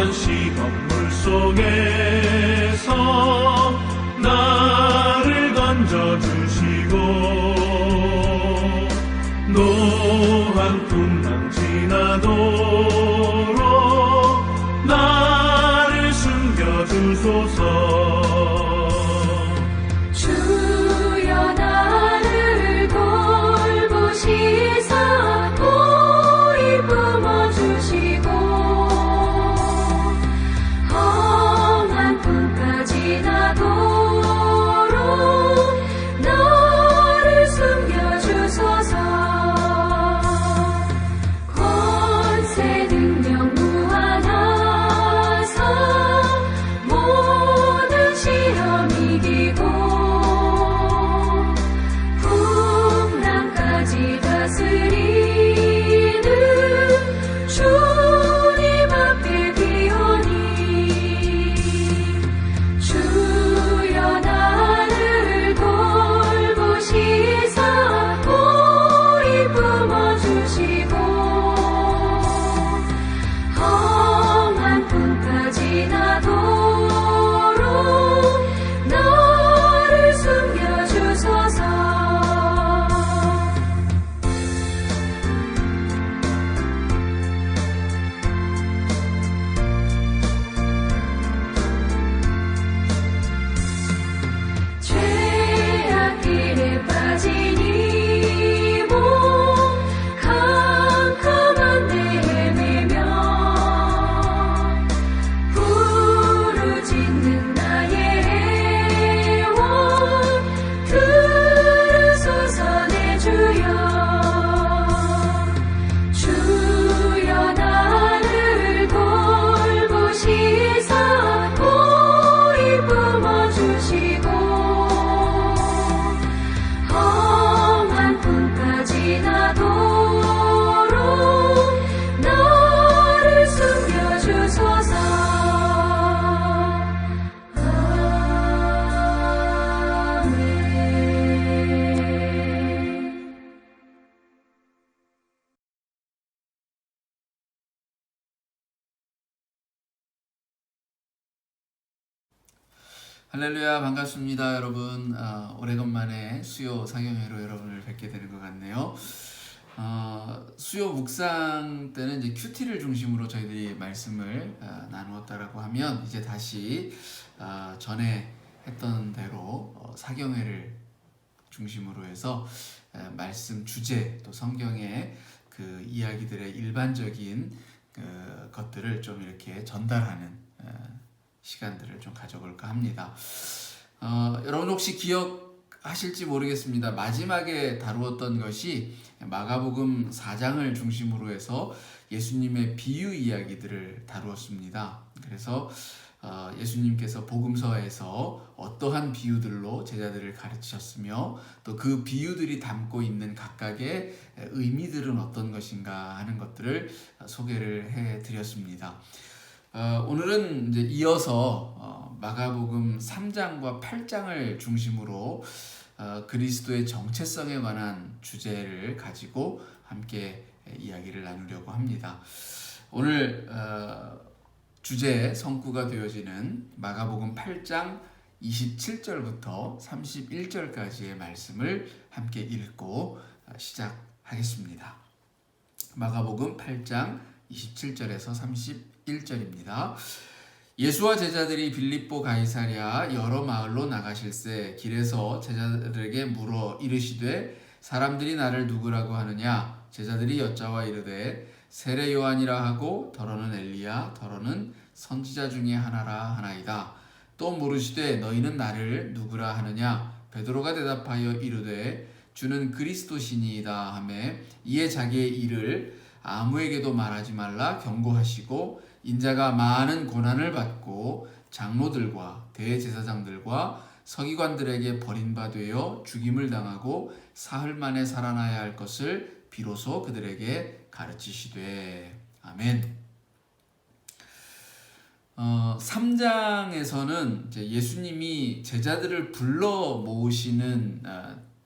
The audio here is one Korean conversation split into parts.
험한 시험물 속에서 나를 건져주시고 노한 풍랑 지나도록 나를 숨겨주소서. 주여 나를 돌보시사 보이 품어주시고 험한 품까지 나도록 나를 숨겨주소서. 권세 능력 무한하사 모든 시험 이기고 풍랑까지 다스리는 주님 앞에 비오니 주여 나를 돌보시사 보이 품어주시고 험한 품까지 나도록 나를 숨겨주소서. 죄악 길에 빠진 이 몸 캄캄한 데 헤매며 부르짖는 나의 애원 들으소서. 내 주여 주여 나를 돌보시사 보이 품어주시고 험한 품까지 나도록 나를 숨겨주소서. 아멘. 할렐루야, 반갑습니다 여러분. 오래간만에 수요 상영회로 여러분을 뵙게 되는 것 같네요. 수요 묵상 때는 이제 큐티를 중심으로 저희들이 말씀을 나누었다라고 하면 이제 다시 전에 했던 대로 사경회를 중심으로 해서 말씀 주제 또 성경의 그 이야기들의 일반적인 그 것들을 좀 이렇게 전달하는 시간들을 좀 가져볼까 합니다. 여러분 혹시 기억하실지 모르겠습니다. 마지막에 다루었던 것이 마가복음 4장을 중심으로 해서 예수님의 비유 이야기들을 다루었습니다. 그래서 예수님께서 복음서에서 어떠한 비유들로 제자들을 가르치셨으며 또 그 비유들이 담고 있는 각각의 의미들은 어떤 것인가 하는 것들을 소개를 해드렸습니다. 오늘은 이제 이어서 마가복음 3장과 8장을 중심으로 그리스도의 정체성에 관한 주제를 가지고 함께 이야기를 나누려고 합니다. 오늘 주제의 성구가 되어지는 마가복음 8장 27절부터 31절까지의 말씀을 함께 읽고 시작하겠습니다. 마가복음 8장 27절에서 31절입니다. 예수와 제자들이 빌립보 가이사랴 여러 마을로 나가실새 길에서 제자들에게 물어 이르시되 사람들이 나를 누구라고 하느냐? 제자들이 여짜와 이르되 세례 요한이라 하고 더러는 엘리야 더러는 선지자 중에 하나라 하나이다. 또 물으시되 너희는 나를 누구라 하느냐? 베드로가 대답하여 이르되 주는 그리스도시니이다 하매 이에 자기의 일을 아무에게도 말하지 말라 경고하시고 인자가 많은 고난을 받고 장로들과 대제사장들과 서기관들에게 버림받아 죽임을 당하고 사흘 만에 살아나야 할 것을 비로소 그들에게 가르치시되. 아멘. 3장에서는 이제 예수님이 제자들을 불러 모으시는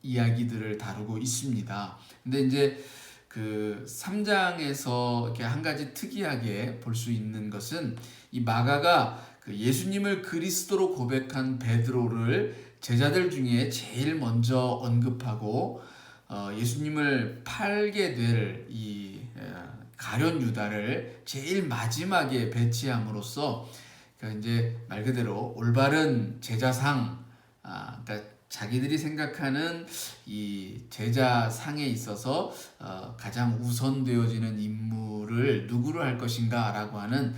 이야기들을 다루고 있습니다. 근데 이제 그 3장에서 이렇게 한 가지 특이하게 볼 수 있는 것은 이 마가가 그 예수님을 그리스도로 고백한 베드로를 제자들 중에 제일 먼저 언급하고 예수님을 팔게 될 이 가룟 유다를 제일 마지막에 배치함으로써 그러니까 이제 말 그대로 올바른 제자상, 그러니까 자기들이 생각하는 이 제자상에 있어서 가장 우선되어지는 인물을 누구로 할 것인가라고 하는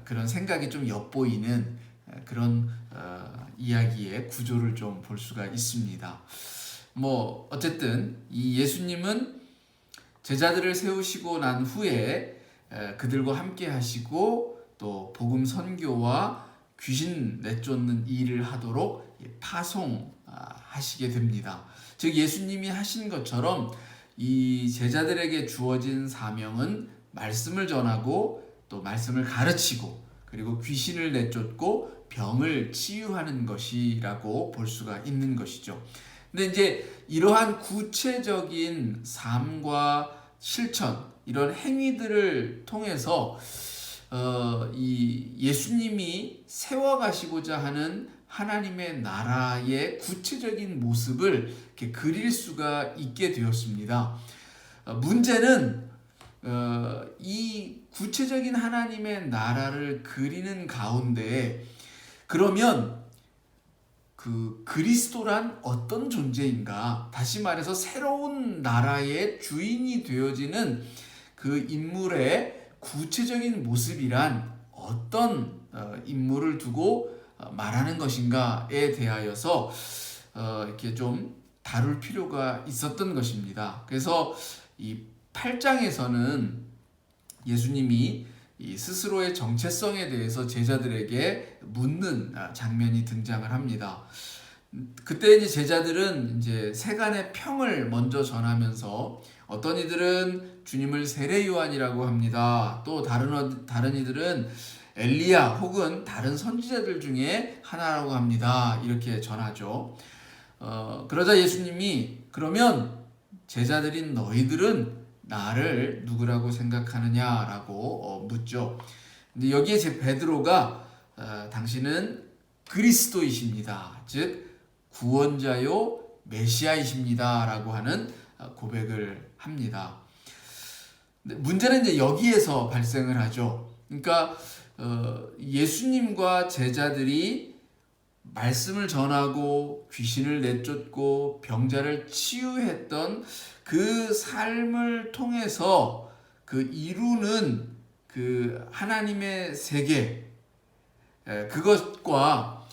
그런 생각이 좀 엿보이는 그런 이야기의 구조를 좀 볼 수가 있습니다. 뭐 어쨌든 이 예수님은 제자들을 세우시고 난 후에 그들과 함께 하시고 또 복음 선교와 귀신 내쫓는 일을 하도록 파송하시게 됩니다. 즉 예수님이 하신 것처럼 이 제자들에게 주어진 사명은 말씀을 전하고 또 말씀을 가르치고 그리고 귀신을 내쫓고 병을 치유하는 것이라고 볼 수가 있는 것이죠. 근데 이제 이러한 구체적인 삶과 실천, 이런 행위들을 통해서 이 예수님이 세워가시고자 하는 하나님의 나라의 구체적인 모습을 이렇게 그릴 수가 있게 되었습니다. 문제는 이 구체적인 하나님의 나라를 그리는 가운데 그러면 그 그리스도란 어떤 존재인가? 다시 말해서 새로운 나라의 주인이 되어지는 그 인물의 구체적인 모습이란 어떤 인물을 두고 말하는 것인가에 대하여서 이렇게 좀 다룰 필요가 있었던 것입니다. 그래서 이 8장에서는 예수님이 이 스스로의 정체성에 대해서 제자들에게 묻는 장면이 등장을 합니다. 그때 이제 제자들은 이제 세간의 평을 먼저 전하면서 어떤 이들은 주님을 세례 요한이라고 합니다. 또 다른 이들은 엘리야 혹은 다른 선지자들 중에 하나라고 합니다. 이렇게 전하죠. 그러자 예수님이 그러면 제자들인 너희들은 나를 누구라고 생각하느냐라고 묻죠. 근데 여기에 제 베드로가 당신은 그리스도이십니다. 즉 구원자요 메시아이십니다라고 하는 고백을 합니다. 문제는 이제 여기에서 발생을 하죠. 그러니까 예수님과 제자들이 말씀을 전하고 귀신을 내쫓고 병자를 치유했던 그 삶을 통해서 그 이루는 그 하나님의 세계, 그것과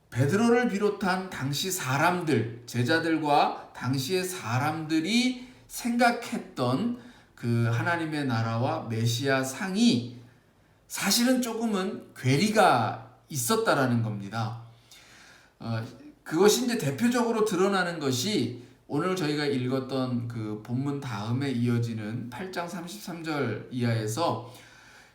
베드로를 비롯한 당시 사람들, 제자들과 당시의 사람들이 생각했던 그 하나님의 나라와 메시아 상이 사실은 조금은 괴리가 있었다라는 겁니다. 그것이 이제 대표적으로 드러나는 것이 오늘 저희가 읽었던 그 본문 다음에 이어지는 8장 33절 이하에서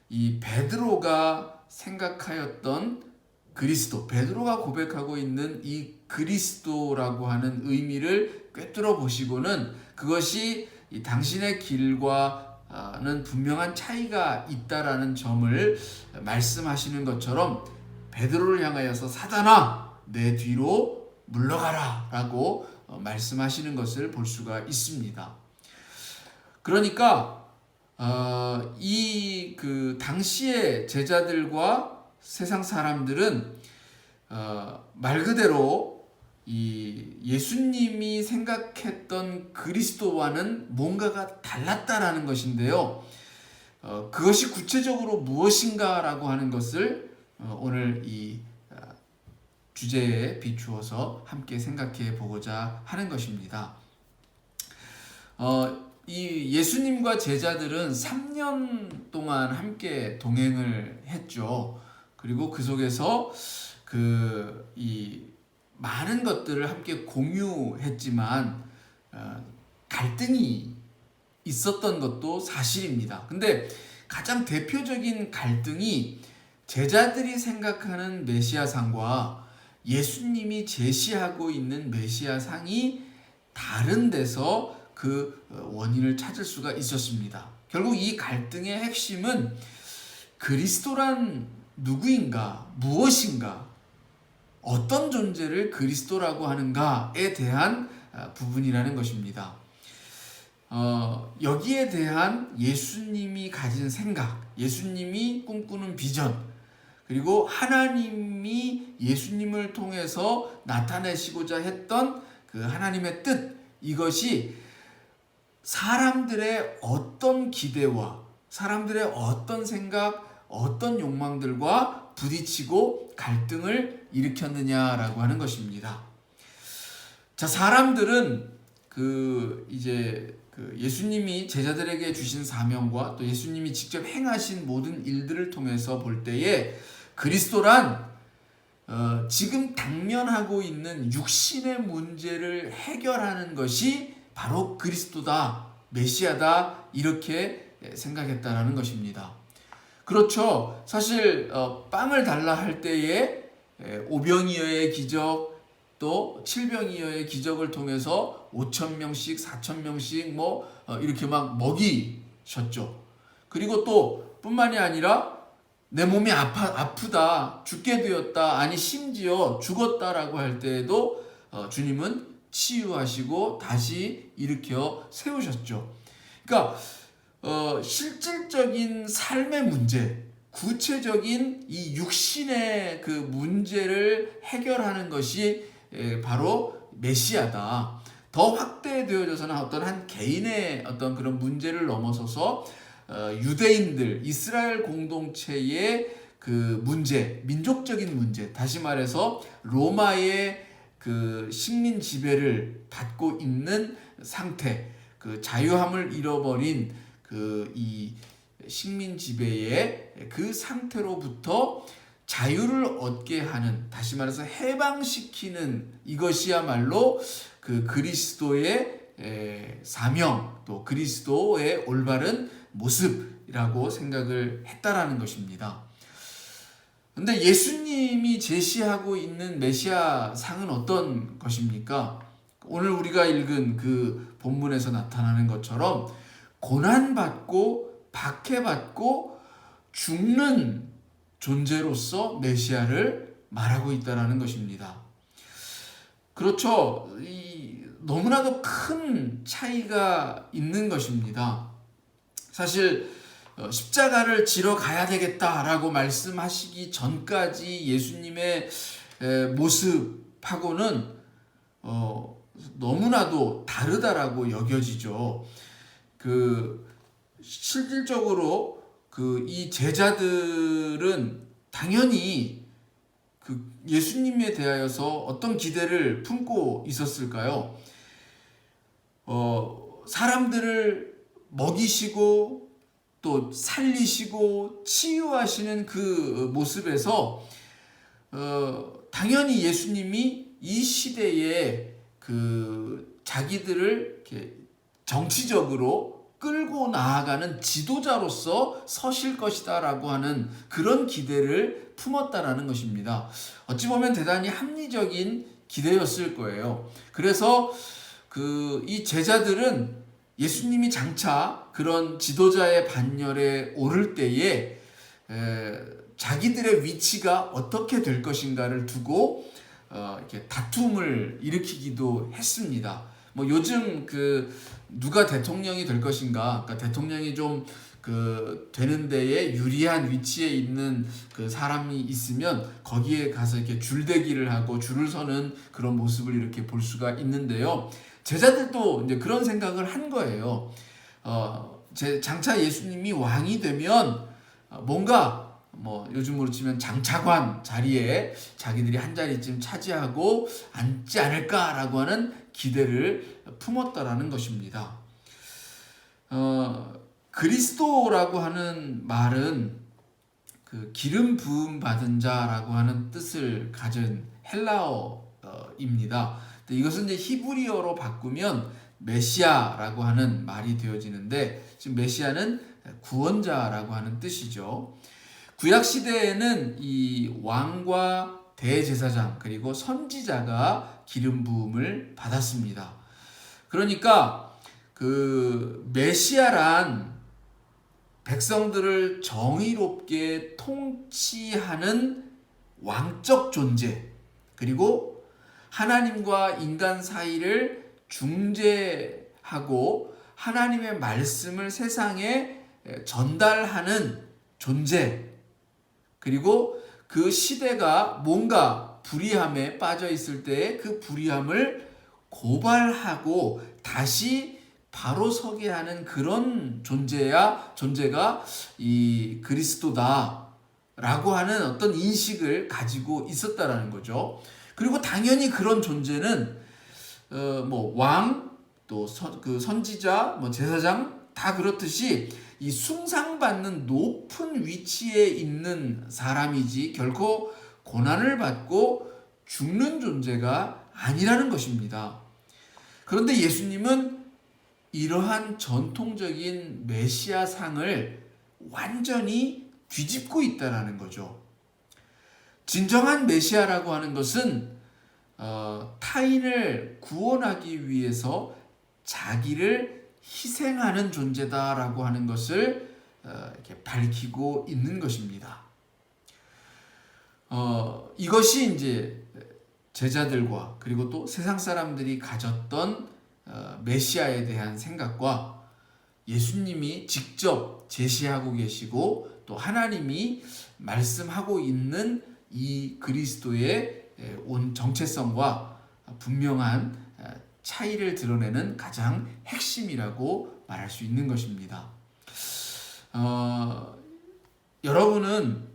이 베드로가 생각하였던 그리스도, 베드로가 고백하고 있는 이 그리스도라고 하는 의미를 꿰뚫어 보시고는 그것이 이 당신의 길과는 분명한 차이가 있다라는 점을 말씀하시는 것처럼 베드로를 향하여서 사단아 내 뒤로 물러가라 라고 말씀하시는 것을 볼 수가 있습니다. 그러니까 이 그 당시의 제자들과 세상 사람들은 말 그대로 이 예수님이 생각했던 그리스도와는 뭔가가 달랐다라는 것인데요. 그것이 구체적으로 무엇인가라고 하는 것을 오늘 이 주제에 비추어서 함께 생각해 보고자 하는 것입니다. 이 예수님과 제자들은 3년 동안 함께 동행을 했죠. 그리고 그 속에서 이 많은 것들을 함께 공유했지만 갈등이 있었던 것도 사실입니다. 근데 가장 대표적인 갈등이 제자들이 생각하는 메시아상과 예수님이 제시하고 있는 메시아상이 다른 데서 그 원인을 찾을 수가 있었습니다. 결국 이 갈등의 핵심은 그리스도란 누구인가, 무엇인가, 어떤 존재를 그리스도라고 하는가에 대한 부분이라는 것입니다. 여기에 대한 예수님이 가진 생각, 예수님이 꿈꾸는 비전, 그리고 하나님이 예수님을 통해서 나타내시고자 했던 그 하나님의 뜻, 이것이 사람들의 어떤 기대와 사람들의 어떤 생각, 어떤 욕망들과 부딪히고 갈등을 일으켰느냐라고 하는 것입니다. 자, 사람들은 예수님이 제자들에게 주신 사명과 또 예수님이 직접 행하신 모든 일들을 통해서 볼 때에 그리스도란 지금 당면하고 있는 육신의 문제를 해결하는 것이 바로 그리스도다, 메시아다, 이렇게 생각했다라는 것입니다. 그렇죠. 사실 빵을 달라 할 때에 오병이어의 기적, 또 칠병이어의 기적을 통해서 5,000명씩 4,000명씩 이렇게 막 먹이셨죠. 그리고 또 뿐만이 아니라 내 몸이 아프다, 죽게 되었다, 아니 심지어 죽었다라고 할 때에도 주님은 치유하시고 다시 일으켜 세우셨죠. 그러니까 실질적인 삶의 문제, 구체적인 이 육신의 그 문제를 해결하는 것이 바로 메시아다. 더 확대되어져서는 어떤 한 개인의 어떤 그런 문제를 넘어서서 유대인들, 이스라엘 공동체의 그 문제, 민족적인 문제, 다시 말해서 로마의 그 식민 지배를 받고 있는 상태, 그 자유함을 잃어버린 그 이 식민 지배의 그 상태로부터 자유를 얻게 하는, 다시 말해서 해방시키는, 이것이야말로 그 그리스도의 사명, 또 그리스도의 올바른 모습이라고 생각을 했다라는 것입니다. 근데 예수님이 제시하고 있는 메시아 상은 어떤 것입니까? 오늘 우리가 읽은 그 본문에서 나타나는 것처럼 고난받고 박해받고 죽는 존재로서 메시아를 말하고 있다는 것입니다. 그렇죠. 너무나도 큰 차이가 있는 것입니다. 사실 십자가를 지러 가야 되겠다라고 말씀하시기 전까지 예수님의 모습하고는 너무나도 다르다라고 여겨지죠. 실질적으로 이 제자들은 당연히 예수님에 대하여서 어떤 기대를 품고 있었을까요? 사람들을 먹이시고 또 살리시고 치유하시는 그 모습에서 당연히 예수님이 이 시대에 자기들을 이렇게 정치적으로 끌고 나아가는 지도자로서 서실 것이다라고 하는 그런 기대를 품었다라는 것입니다. 어찌 보면 대단히 합리적인 기대였을 거예요. 그래서 이 제자들은 예수님이 장차 그런 지도자의 반열에 오를 때에 자기들의 위치가 어떻게 될 것인가를 두고 이렇게 다툼을 일으키기도 했습니다. 요즘 누가 대통령이 될 것인가, 그러니까 대통령이 좀 되는 데에 유리한 위치에 있는 그 사람이 있으면 거기에 가서 이렇게 줄대기를 하고 줄을 서는 그런 모습을 이렇게 볼 수가 있는데요. 제자들도 이제 그런 생각을 한 거예요. 장차 예수님이 왕이 되면 뭔가 요즘으로 치면 장차관 자리에 자기들이 한 자리쯤 차지하고 앉지 않을까라고 하는 기대를 품었다라는 것입니다. 그리스도라고 하는 말은 기름 부음 받은 자라고 하는 뜻을 가진 헬라어입니다. 이것은 이제 히브리어로 바꾸면 메시아라고 하는 말이 되어지는데, 지금 메시아는 구원자라고 하는 뜻이죠. 구약 시대에는 이 왕과 대제사장 그리고 선지자가 기름 부음을 받았습니다. 그러니까 그 메시아란 백성들을 정의롭게 통치하는 왕적 존재, 그리고 하나님과 인간 사이를 중재하고 하나님의 말씀을 세상에 전달하는 존재, 그리고 그 시대가 뭔가 불의함에 빠져 있을 때 그 불의함을 고발하고 다시 바로 서게 하는 그런 존재가 이 그리스도다라고 하는 어떤 인식을 가지고 있었다라는 거죠. 그리고 당연히 그런 존재는 뭐 왕, 또 그 선지자, 뭐 제사장 다 그렇듯이 이 숭상받는 높은 위치에 있는 사람이지 결코 고난을 받고 죽는 존재가 아니라는 것입니다. 그런데 예수님은 이러한 전통적인 메시아상을 완전히 뒤집고 있다라는 거죠. 진정한 메시아라고 하는 것은 타인을 구원하기 위해서 자기를 희생하는 존재다라고 하는 것을 이렇게 밝히고 있는 것입니다. 이것이 이제 제자들과 그리고 또 세상 사람들이 가졌던 메시아에 대한 생각과 예수님이 직접 제시하고 계시고 또 하나님이 말씀하고 있는 이 그리스도의 온 정체성과 분명한 차이를 드러내는 가장 핵심이라고 말할 수 있는 것입니다. 여러분은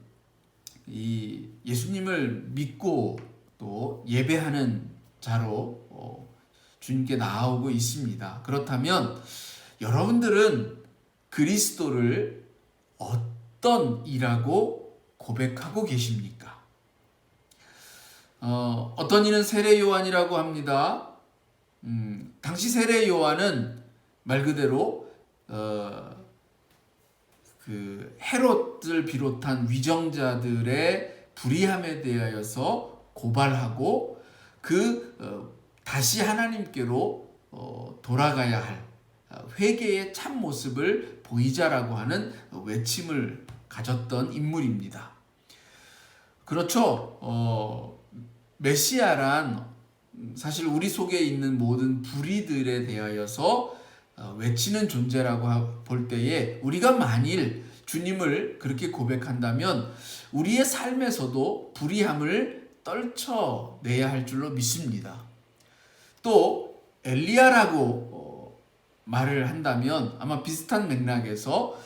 이 예수님을 믿고 또 예배하는 자로 주님께 나아오고 있습니다. 그렇다면 여러분들은 그리스도를 어떤 이라고 고백하고 계십니까? 어떤 이는 세례 요한이라고 합니다. 당시 세례 요한은 말 그대로 그 헤롯을 비롯한 위정자들의 불의함에 대하여서 고발하고 다시 하나님께로 돌아가야 할 회개의 참 모습을 보이자라고 하는 외침을 가졌던 인물입니다. 그렇죠. 메시아란 사실 우리 속에 있는 모든 불의들에 대하여서 외치는 존재라고 볼 때에 우리가 만일 주님을 그렇게 고백한다면 우리의 삶에서도 불의함을 떨쳐내야 할 줄로 믿습니다. 또 엘리야라고 말을 한다면 아마 비슷한 맥락에서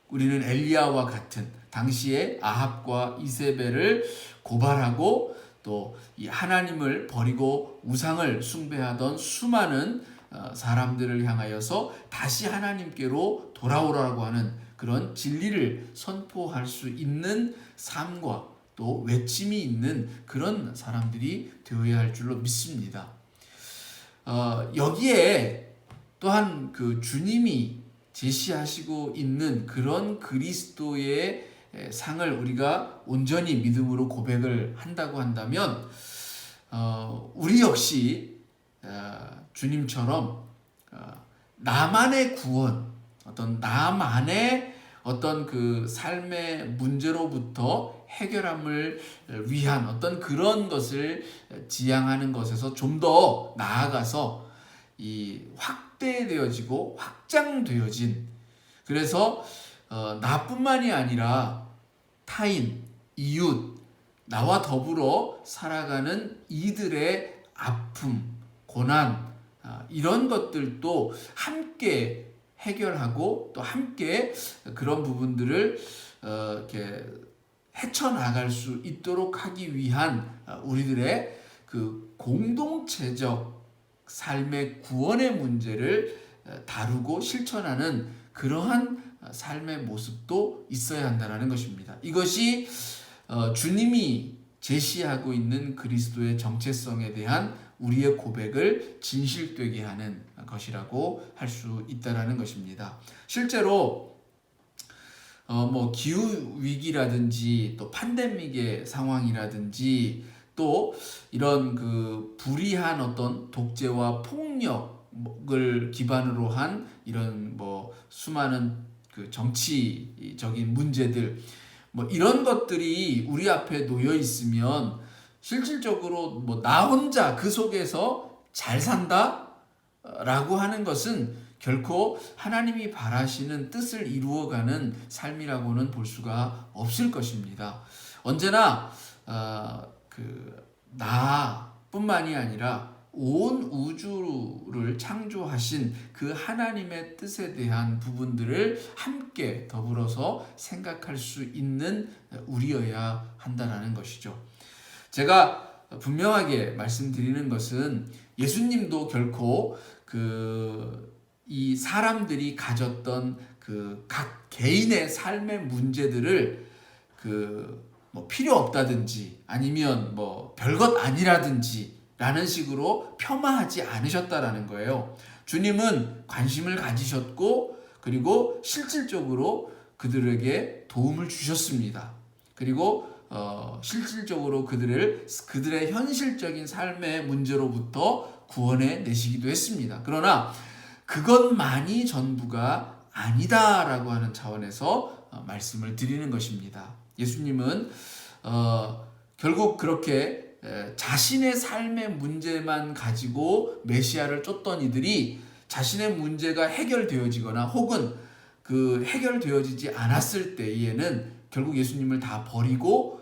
우리는 엘리야와 같은 당시에 아합과 이세벨을 고발하고 또 이 하나님을 버리고 우상을 숭배하던 수많은 사람들을 향하여서 다시 하나님께로 돌아오라고 하는 그런 진리를 선포할 수 있는 삶과 또 외침이 있는 그런 사람들이 되어야 할 줄로 믿습니다. 여기에 또한 그 주님이 제시하시고 있는 그런 그리스도의 상을 우리가 온전히 믿음으로 고백을 한다고 한다면 우리 역시 주님처럼 나만의 구원, 나만의 어떤 그 삶의 문제로부터 해결함을 위한 어떤 그런 것을 지향하는 것에서 좀 더 나아가서 이 확대되어지고 확장되어진, 그래서 나뿐만이 아니라 타인, 이웃, 나와 더불어 살아가는 이들의 아픔, 고난, 이런 것들도 함께 해결하고 또 함께 그런 부분들을 이렇게 헤쳐나갈 수 있도록 하기 위한 우리들의 그 공동체적 삶의 구원의 문제를 다루고 실천하는 그러한 삶의 모습도 있어야 한다는 것입니다. 이것이 주님이 제시하고 있는 그리스도의 정체성에 대한 우리의 고백을 진실되게 하는 것이라고 할 수 있다는 것입니다. 실제로 뭐 기후 위기라든지 또 팬데믹의 상황이라든지 또 이런 그 불의한 어떤 독재와 폭력, 을 기반으로 한 이런 뭐 수많은 그 정치적인 문제들 뭐 이런 것들이 우리 앞에 놓여 있으면 실질적으로 뭐 나 혼자 그 속에서 잘 산다라고 하는 것은 결코 하나님이 바라시는 뜻을 이루어가는 삶이라고는 볼 수가 없을 것입니다. 언제나 나뿐만이 아니라 온 우주를 창조하신 그 하나님의 뜻에 대한 부분들을 함께 더불어서 생각할 수 있는 우리여야 한다는 것이죠. 제가 분명하게 말씀드리는 것은 예수님도 결코 이 사람들이 가졌던 그 각 개인의 삶의 문제들을 뭐 필요 없다든지 아니면 뭐 별것 아니라든지 라는 식으로 폄하하지 않으셨다라는 거예요. 주님은 관심을 가지셨고 그리고 실질적으로 그들에게 도움을 주셨습니다. 그리고 실질적으로 그들의 현실적인 삶의 문제로부터 구원해 내시기도 했습니다. 그러나 그것만이 전부가 아니다라고 하는 차원에서 말씀을 드리는 것입니다. 예수님은 결국 그렇게 자신의 삶의 문제만 가지고 메시아를 쫓던 이들이 자신의 문제가 해결되어지거나 혹은 그 해결되어지지 않았을 때에는 결국 예수님을 다 버리고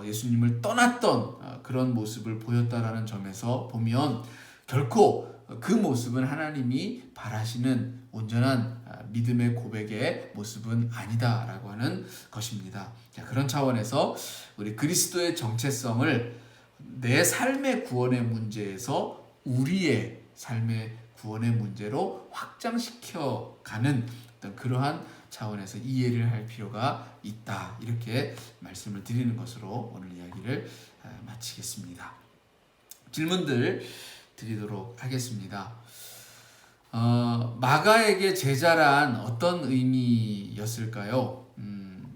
예수님을 떠났던 그런 모습을 보였다라는 점에서 보면 결코 그 모습은 하나님이 바라시는 온전한 믿음의 고백의 모습은 아니다라고 하는 것입니다. 자, 그런 차원에서 우리 그리스도의 정체성을 내 삶의 구원의 문제에서 우리의 삶의 구원의 문제로 확장시켜 가는 어떤 그러한 차원에서 이해를 할 필요가 있다. 이렇게 말씀을 드리는 것으로 오늘 이야기를 마치겠습니다. 질문들 드리도록 하겠습니다. 마가에게 제자란 어떤 의미였을까요?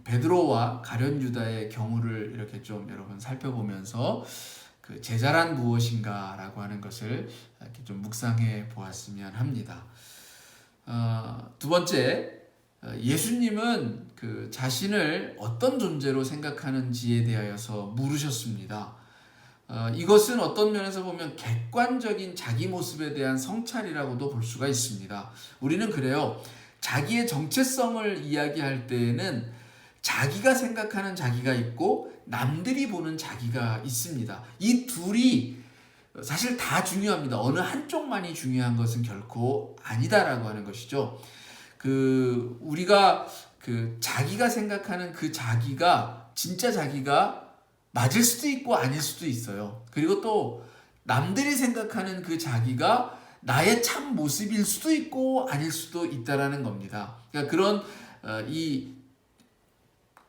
베드로와 가룟 유다의 경우를 이렇게 좀 여러분 살펴보면서 그 제자란 무엇인가라고 하는 것을 이렇게 좀 묵상해 보았으면 합니다. 두 번째, 예수님은 그 자신을 어떤 존재로 생각하는지에 대하여서 물으셨습니다. 이것은 어떤 면에서 보면 객관적인 자기 모습에 대한 성찰이라고도 볼 수가 있습니다. 우리는 그래요. 자기의 정체성을 이야기할 때에는 자기가 생각하는 자기가 있고 남들이 보는 자기가 있습니다. 이 둘이 사실 다 중요합니다. 어느 한쪽만이 중요한 것은 결코 아니다라고 하는 것이죠. 우리가 자기가 생각하는 그 자기가 진짜 자기가 맞을 수도 있고 아닐 수도 있어요. 그리고 또 남들이 생각하는 그 자기가 나의 참 모습일 수도 있고 아닐 수도 있다라는 겁니다. 그러니까 그런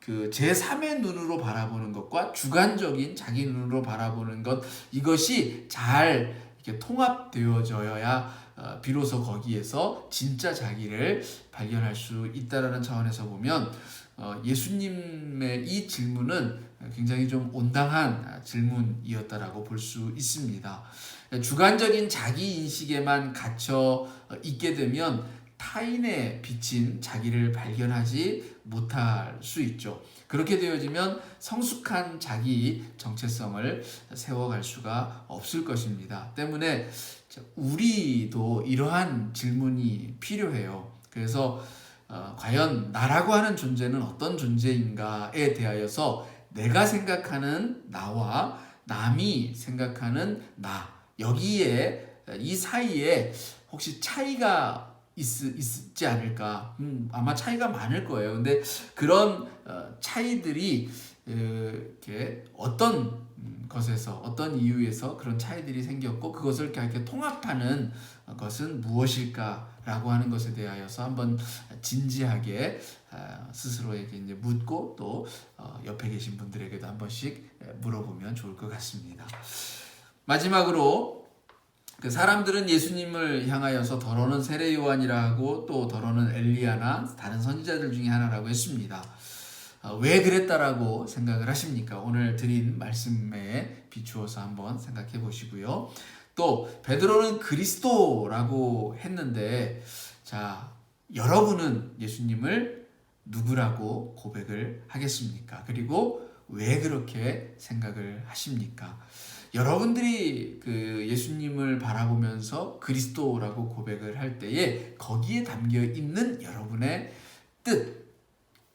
제3의 눈으로 바라보는 것과 주관적인 자기 눈으로 바라보는 것, 이것이 잘 이렇게 통합되어져야 비로소 거기에서 진짜 자기를 발견할 수 있다라는 차원에서 보면 예수님의 이 질문은 굉장히 좀 온당한 질문이었다라고 볼 수 있습니다. 주관적인 자기 인식에만 갇혀 있게 되면 타인에 비친 자기를 발견하지 못할 수 있죠. 그렇게 되어지면 성숙한 자기 정체성을 세워갈 수가 없을 것입니다. 때문에 우리도 이러한 질문이 필요해요. 그래서 과연 나라고 하는 존재는 어떤 존재인가에 대하여서 내가 생각하는 나와 남이 생각하는 나, 여기에 이 사이에 혹시 차이가 있지 않을까? 아마 차이가 많을 거예요. 근데 그런 차이들이 이렇게 어떤 것에서 어떤 이유에서 그런 차이들이 생겼고 그것을 이렇게 통합하는 것은 무엇일까라고 하는 것에 대하여서 한번 진지하게 스스로에게 이제 묻고 또 옆에 계신 분들에게도 한 번씩 물어보면 좋을 것 같습니다. 마지막으로 그 사람들은 예수님을 향하여서 더러는 세례 요한이라고 또 더러는 엘리야나 다른 선지자들 중에 하나라고 했습니다. 왜 그랬다라고 생각을 하십니까? 오늘 드린 말씀에 비추어서 한번 생각해 보시고요. 또 베드로는 그리스도라고 했는데, 자, 여러분은 예수님을 누구라고 고백을 하겠습니까? 그리고 왜 그렇게 생각을 하십니까? 여러분들이 그 예수님을 바라보면서 그리스도라고 고백을 할 때에 거기에 담겨 있는 여러분의 뜻,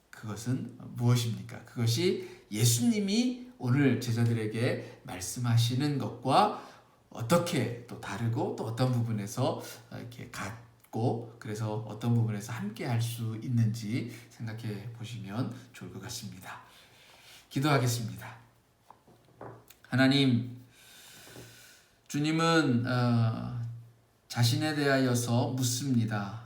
그것은 무엇입니까? 그것이 예수님이 오늘 제자들에게 말씀하시는 것과 어떻게 또 다르고 또 어떤 부분에서 이렇게 같고, 그래서 어떤 부분에서 함께 할 수 있는지 생각해 보시면 좋을 것 같습니다. 기도하겠습니다. 하나님, 주님은 자신에 대하여서 묻습니다.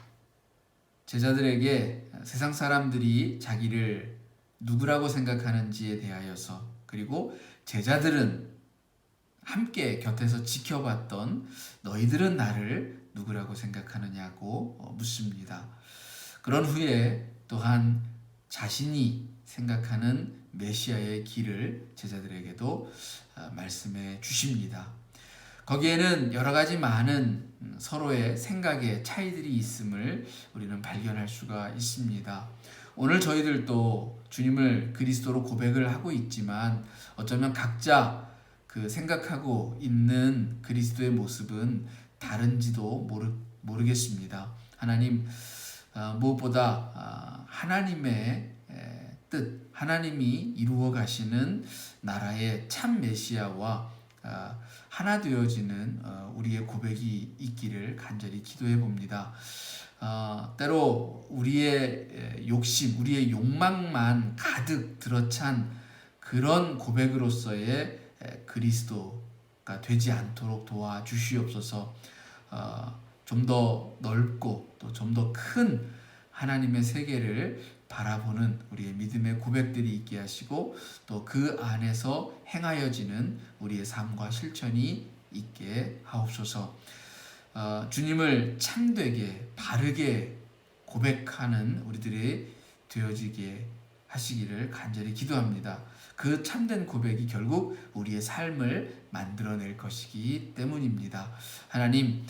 제자들에게 세상 사람들이 자기를 누구라고 생각하는지에 대하여서, 그리고 제자들은 함께 곁에서 지켜봤던 너희들은 나를 누구라고 생각하느냐고 묻습니다. 그런 후에 또한 자신이 생각하는 메시아의 길을 제자들에게도 말씀해 주십니다. 거기에는 여러 가지 많은 서로의 생각의 차이들이 있음을 우리는 발견할 수가 있습니다. 오늘 저희들도 주님을 그리스도로 고백을 하고 있지만 어쩌면 각자 그 생각하고 있는 그리스도의 모습은 다른지도 모르겠습니다. 하나님, 무엇보다 하나님의 뜻, 하나님이 이루어 가시는 나라의 참 메시아와 하나 되어지는 우리의 고백이 있기를 간절히 기도해 봅니다. 때로 우리의 욕심, 우리의 욕망만 가득 들어찬 그런 고백으로서의 그리스도가 되지 않도록 도와주시옵소서. 좀 더 넓고 또 좀 더 큰 하나님의 세계를 바라보는 우리의 믿음의 고백들이 있게 하시고, 또 그 안에서 행하여지는 우리의 삶과 실천이 있게 하옵소서. 주님을 참되게 바르게 고백하는 우리들이 되어지게 하시기를 간절히 기도합니다. 그 참된 고백이 결국 우리의 삶을 만들어낼 것이기 때문입니다. 하나님,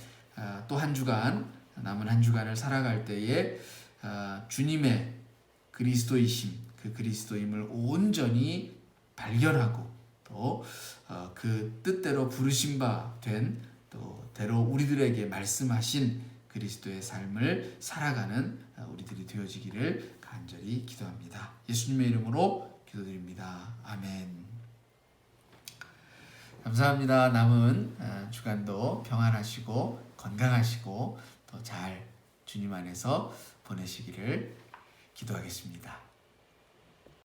또 한 주간, 남은 한 주간을 살아갈 때에 주님의 그리스도이심, 그 그리스도임을 온전히 발견하고 또 그 뜻대로 부르신 바 된, 또 대로 우리들에게 말씀하신 그리스도의 삶을 살아가는 우리들이 되어지기를 간절히 기도합니다. 예수님의 이름으로 기도드립니다. 아멘. 감사합니다. 남은 주간도 평안하시고 건강하시고 또 잘 주님 안에서 보내시기를 기도하겠습니다.